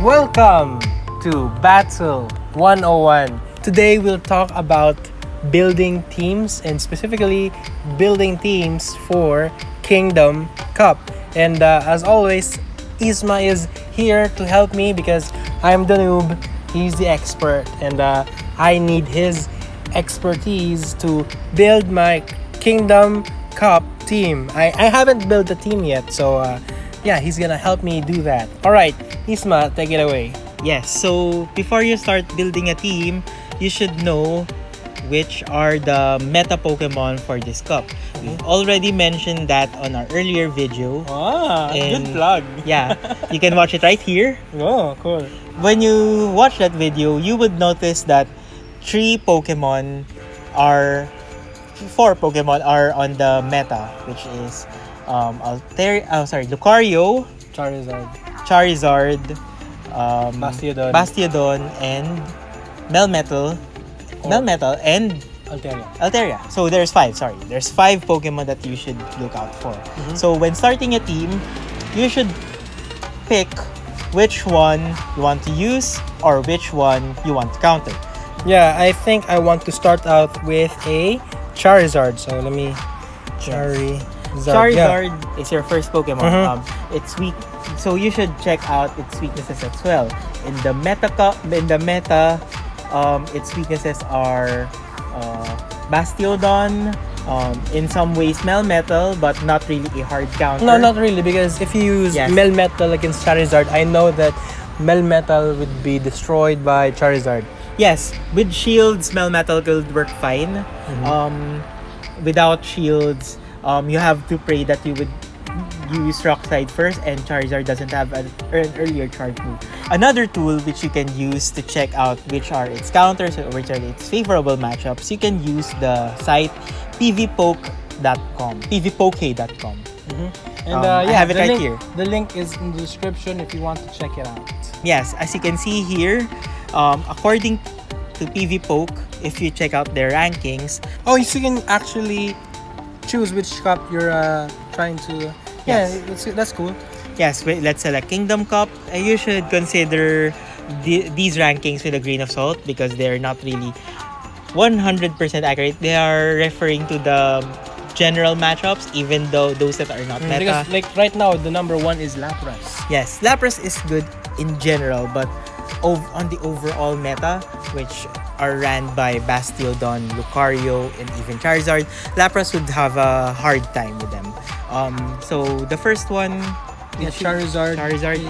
Welcome to Battle 101. Today we'll talk about building teams and specifically building teams for Kingdom Cup. And as always, Isma is here to help me because I'm the noob, he's the expert, and I need his expertise to build my Kingdom Cup team. I haven't built a team yet, so yeah, he's gonna help me do that. Alright, Isma, take it away. Yes, so before you start building a team, you should know which are the meta Pokemon for this cup. We've already mentioned that on our earlier video. Good plug. Yeah, you can watch it right here. Oh, cool. When you watch that video, you would notice that four Pokemon are on the meta, which is Lucario, Charizard, Bastiodon, and Melmetal, and Altaria. So there's five Pokemon that you should look out for. So when starting a team, you should pick which one you want to use or which one you want to counter. Yeah, I think I want to start out with a Charizard. So let me... Charizard is your first Pokemon. It's weak, so you should check out its weaknesses as well. In the meta, its weaknesses are Bastiodon, in some ways Melmetal, but not really a hard counter. No, not really, because if you use Melmetal against Charizard, I know that Melmetal would be destroyed by Charizard. Yes, with shields, Melmetal could work fine. Without shields, you have to pray that you would use Rock Slide first, and Charizard doesn't have an earlier charge move. Another tool which you can use to check out which are its counters or which are its favorable matchups, you can use the site PvPoke.com. And I have it right here. The link is in the description if you want to check it out. Yes, as you can see here, according to PvPoke, if you check out their rankings, so you can actually choose which cup you're trying to... Yes. Yeah, that's cool. Yes, let's select Kingdom Cup. You should consider these rankings with a grain of salt because they're not really 100% accurate. They are referring to the general matchups, even though those that are not meta. Because like right now, the number one is Lapras. Yes, Lapras is good in general, but on the overall meta, which are ran by Bastiodon, Lucario, and even Charizard, Lapras would have a hard time with them. So the first one, Charizard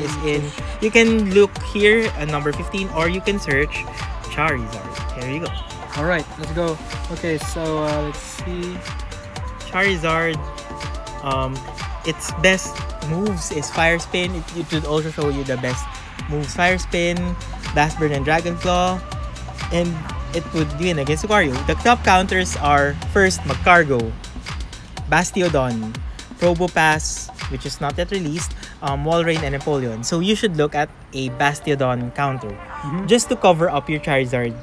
is in. You can look here at number 15, or you can search Charizard. Here you go. All right, let's go. Okay, so let's see. Charizard, its best moves is Fire Spin. It would also show you the best moves: Fire Spin, Bass Burn, and Dragon Claw. And it would win against Lucario. The top counters are first Magcargo, Bastiodon, Probopass, which is not yet released, Walrein, and Empoleon. So you should look at a Bastiodon counter just to cover up your Charizard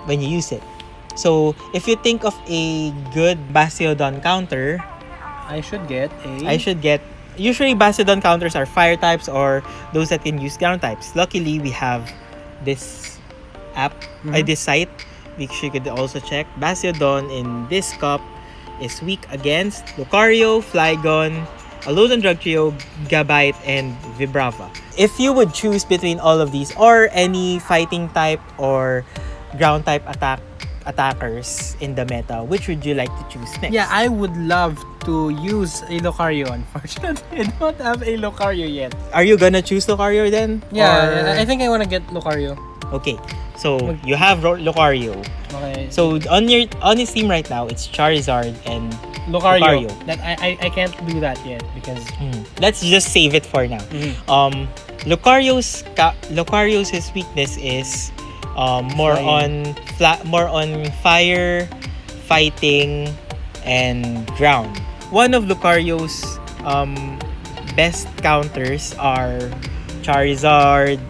when you use it. So if you think of a good Bastiodon counter, usually Bastiodon counters are fire types or those that can use ground types. Luckily, we have this app, this site, which you could also check. Bastiodon in this cup is weak against Lucario, Flygon, Alolan Drugtrio, Gabite, and Vibrava. If you would choose between all of these or any fighting type or ground type attackers in the meta, which would you like to choose next? Yeah, I would love to use a Lucario. Unfortunately, I don't have a Lucario yet. Are you gonna choose Lucario then? Yeah, I think I want to get Lucario. Okay, so you have Lucario. Okay. So on his team right now, it's Charizard and Lucario. That I can't do that yet because let's just save it for now. Lucario's weakness is more on fire, fighting, and ground. One of Lucario's best counters are Charizard,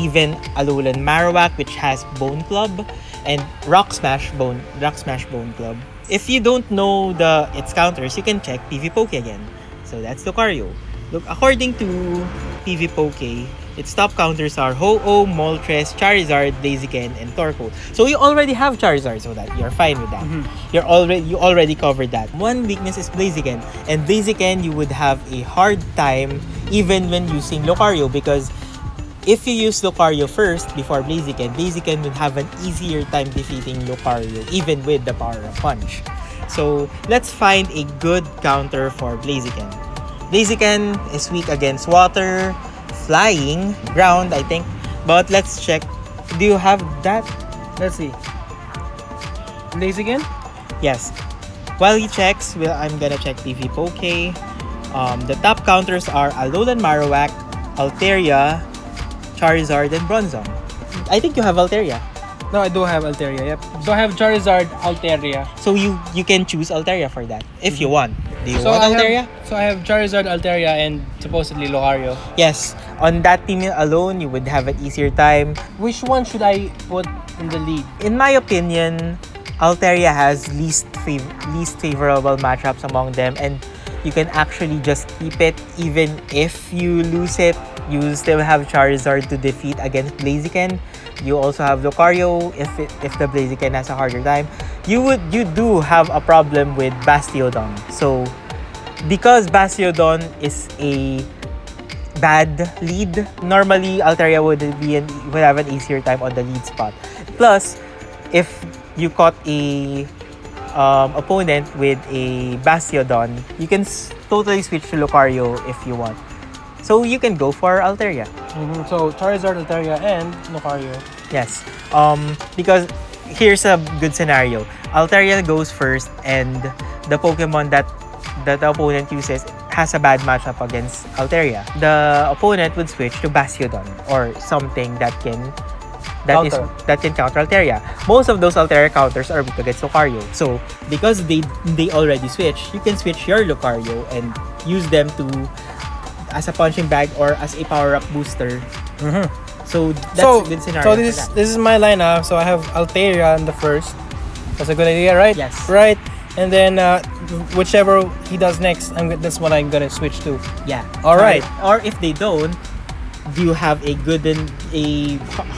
even Alolan Marowak, which has Bone Club, and Rock Smash Bone Club. If you don't know its counters, you can check PvPoke again. So that's Lucario. Look, according to PvPoke, its top counters are Ho-Oh, Moltres, Charizard, Blaziken, and Torkoal. So you already have Charizard, so that you're fine with that. You already covered that. One weakness is Blaziken, and Blaziken you would have a hard time even when using Lucario, because if you use Lucario first before Blaziken, Blaziken would have an easier time defeating Lucario even with the Power of Punch. So let's find a good counter for Blaziken. Blaziken is weak against water, flying, ground, I think. But let's check. Do you have that? Let's see. Blaziken? Yes. While he checks, I'm gonna check PvPoke. The top counters are Alolan Marowak, Altaria, Charizard, and Bronzong. I think you have Altaria. No, I do have Altaria. Yep. So I have Charizard, Altaria. So you can choose Altaria for that if you want. Do you So want Altaria? I have Charizard, Altaria, and supposedly Lucario. Yes. On that team alone, you would have an easier time. Which one should I put in the lead? In my opinion, Altaria has least favorable matchups among them, and you can actually just keep it. Even if you lose it, you still have Charizard to defeat against Blaziken. You also have Lucario if the Blaziken has a harder time. You do have a problem with Bastiodon. So because Bastiodon is a bad lead, normally Altaria would have an easier time on the lead spot. Plus, if you caught a opponent with a Bastiodon, you can totally switch to Lucario if you want. So you can go for Altaria. So Charizard, Altaria, and Lucario. Yes. Because here's a good scenario. Altaria goes first, and the Pokemon that the opponent uses has a bad matchup against Altaria. The opponent would switch to Bastiodon or something that can counter Altaria. Most of those Altaria counters are weak against Lucario. So because they already switch, you can switch your Lucario and use them as a punching bag or as a power-up booster. So that's a good scenario. So this is my lineup. So I have Altaria in the first. That's a good idea, right? Yes. Right. And then whichever he does next, that's what I'm gonna switch to. Yeah. All right. Or if they don't, do you have a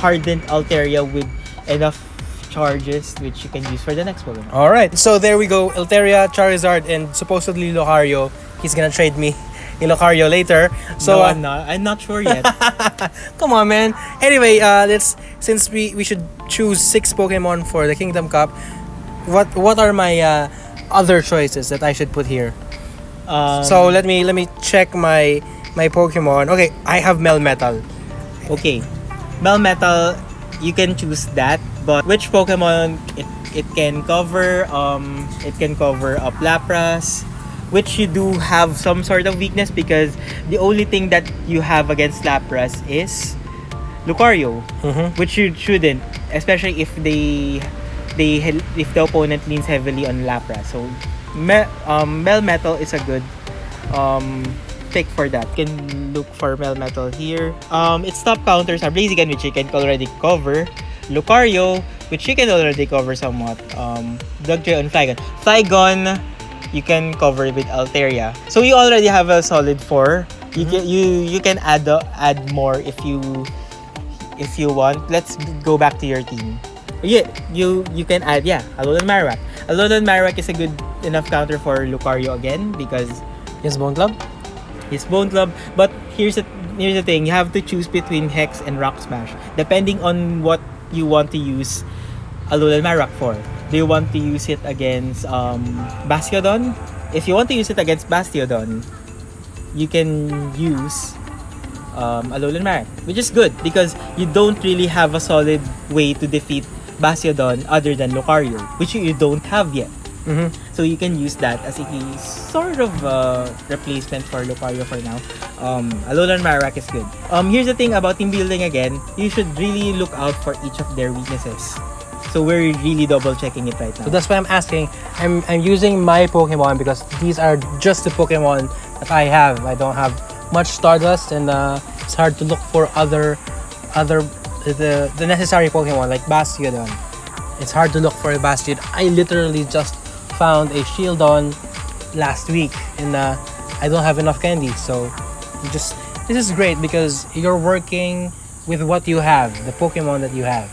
hardened Altaria with enough charges which you can use for the next Pokemon? All right. So there we go. Altaria, Charizard, and supposedly Lucario. He's gonna trade me in Lucario later. So no, I'm not. I'm not sure yet. Come on, man. Anyway, since we should choose 6 Pokemon for the Kingdom Cup. What are my other choices that I should put here? So let me check my Pokemon. Okay, I have Melmetal. Okay, Melmetal, you can choose that. But which Pokemon it can cover? It can cover up Lapras, which you do have some sort of weakness because the only thing that you have against Lapras is Lucario, which you shouldn't, especially if the opponent leans heavily on Lapras. So Melmetal is a good pick for that. You can look for Melmetal here. Its top counters are Blaziken, which you can already cover, Lucario, which you can already cover somewhat, Dugtrio, and Flygon. Flygon you can cover with Altaria. So you already have a solid 4. You can add more if you want. Let's go back to your team. Yeah, you can add Alolan Marowak. Alolan Marowak is a good enough counter for Lucario again because Yes, Bone Club. his Bone Club. But here's the thing: you have to choose between Hex and Rock Smash, depending on what you want to use Alolan Marowak for. Do you want to use it against Bastiodon? If you want to use it against Bastiodon, you can use Alolan Marowak, which is good because you don't really have a solid way to defeat Bastiodon other than Lucario, which you don't have yet. So you can use that as a sort of replacement for Lucario for now. Alolan Marowak is good. Here's the thing about team building again. You should really look out for each of their weaknesses. So we're really double checking it right now. So that's why I'm asking. I'm using my Pokemon because these are just the Pokemon that I have. I don't have much Stardust, and it's hard to look for the necessary Pokemon like Bastiodon. It's hard to look for a Bastiodon. I literally just found a Shieldon last week, and I don't have enough candy, so this is great because you're working with what you have, the Pokemon that you have.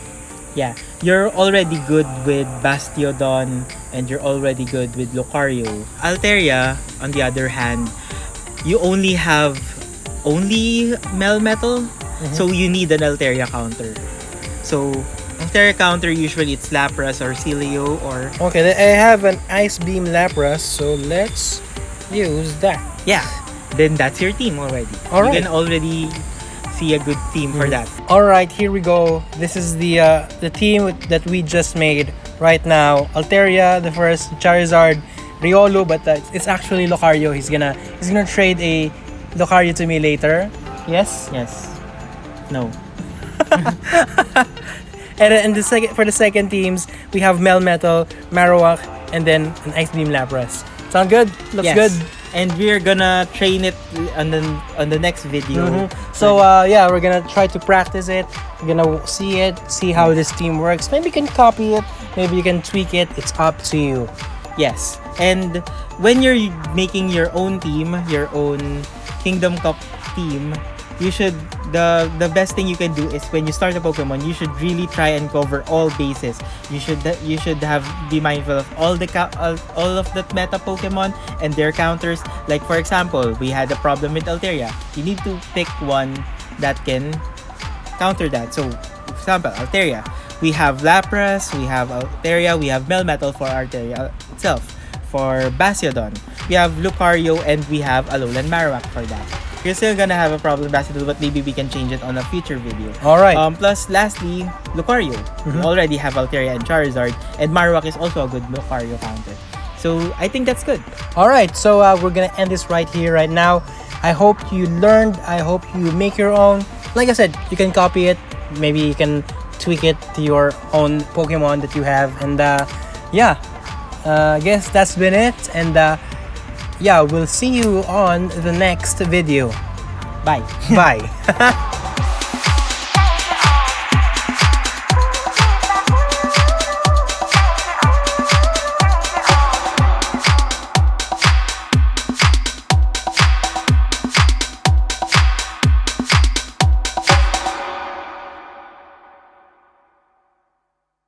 Yeah, you're already good with Bastiodon and you're already good with Lucario. Altaria, on the other hand, you only have Melmetal, so you need an Altaria counter. So Altaria counter, usually it's Lapras or Celio or... Okay, I have an Ice Beam Lapras, so let's use that. Yeah, then that's your team already. All right. You can already see a good team for that. All right, here we go. This is the team that we just made right now. Altaria, the first, Charizard, Riolu, but it's actually Lucario. He's gonna trade a Lucario to me later. Yes. Yes. No. And for the second teams, we have Melmetal, Marowak, and then an Ice Beam Lapras. Sound good? Looks Yes. good. And we're gonna train it on the next video. So yeah, we're gonna try to practice it. We're gonna see how this team works. Maybe you can copy it, maybe you can tweak it. It's up to you. Yes. And when you're making your own team, your own Kingdom Cup team, you should the best thing you can do is when you start a Pokemon, you should really try and cover all bases. You should be mindful of all of the meta Pokemon and their counters. Like for example, we had a problem with Altaria. You need to pick one that can counter that. So, for example, Altaria, we have Lapras, we have Altaria, we have Melmetal for Altaria itself. For Bastiodon, we have Lucario, and we have Alolan Marowak for that. You're still gonna have a problem with Bastiodon, but maybe we can change it on a future video. All right. Plus, lastly, Lucario. We already have Altaria and Charizard, and Marowak is also a good Lucario counter. So, I think that's good. All right, so we're gonna end this right here, right now. I hope you learned. I hope you make your own. Like I said, you can copy it. Maybe you can tweak it to your own Pokemon that you have. And yeah, I guess that's been it. And yeah, we'll see you on the next video. Bye. Bye.